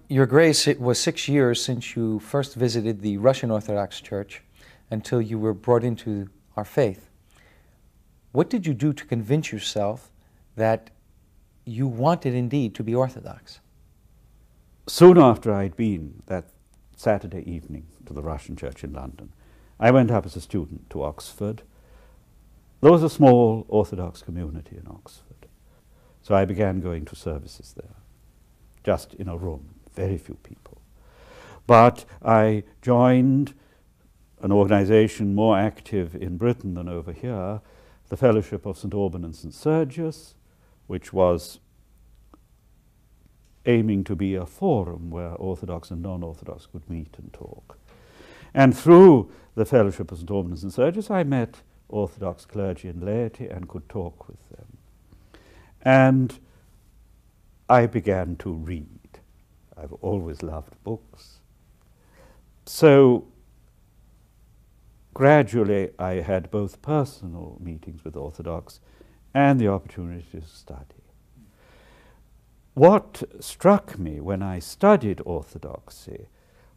Your Grace, it was 6 years since you first visited the Russian Orthodox Church until you were brought into our faith. What did you do to convince yourself that you wanted indeed to be Orthodox? Soon after I'd been that Saturday evening to the Russian church in London, I went up as a student to Oxford. There was a small Orthodox community in Oxford, so I began going to services there, just in a room, very few people. But I joined an organization more active in Britain than over here, the Fellowship of St. Alban and St. Sergius, which was aiming to be a forum where Orthodox and non-Orthodox could meet and talk. And through the Fellowship of St. Alban and St. Sergius, I met Orthodox clergy and laity and could talk with them. And I began to read. I've always loved books. So gradually I had both personal meetings with Orthodox and the opportunity to study. What struck me when I studied Orthodoxy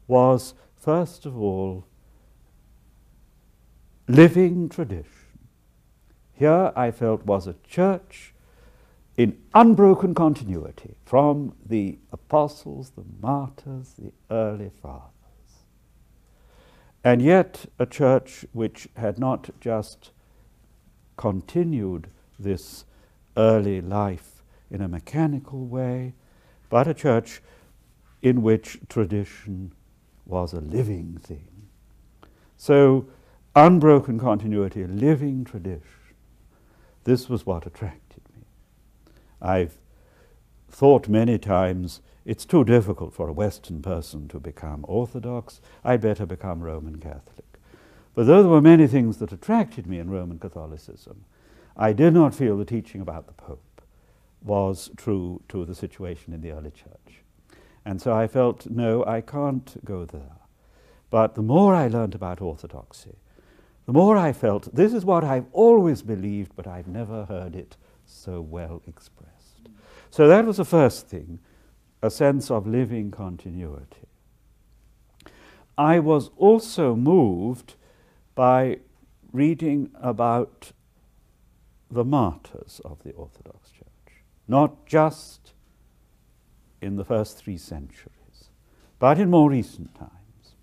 was, first of all, living tradition. Here I felt was a church in unbroken continuity from the apostles, the martyrs, the early fathers. And yet a church which had not just continued this early life in a mechanical way, but a church in which tradition was a living thing. So unbroken continuity, living tradition, this was what attracted me. I've thought many times it's too difficult for a Western person to become Orthodox. I'd better become Roman Catholic. But though there were many things that attracted me in Roman Catholicism, I did not feel the teaching about the Pope was true to the situation in the early church. And so I felt, no, I can't go there. But the more I learned about Orthodoxy, the more I felt this is what I've always believed, but I've never heard it so well expressed. So that was the first thing, a sense of living continuity. I was also moved by reading about the martyrs of the Orthodox Church, not just in the first 3 centuries, but in more recent times.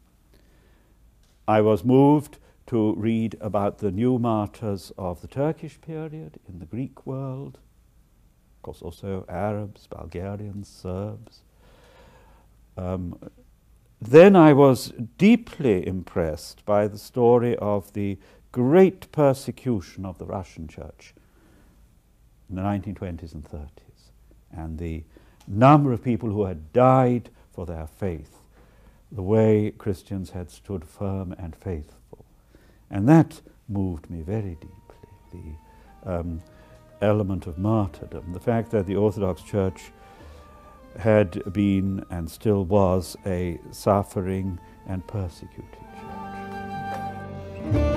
I was moved to read about the new martyrs of the Turkish period in the Greek world, of course also Arabs, Bulgarians, Serbs. Then I was deeply impressed by the story of the great persecution of the Russian church in the 1920s and 30s, and the number of people who had died for their faith, the way Christians had stood firm and faithful. And that moved me very deeply, the element of martyrdom, the fact that the Orthodox Church had been and still was a suffering and persecuted church.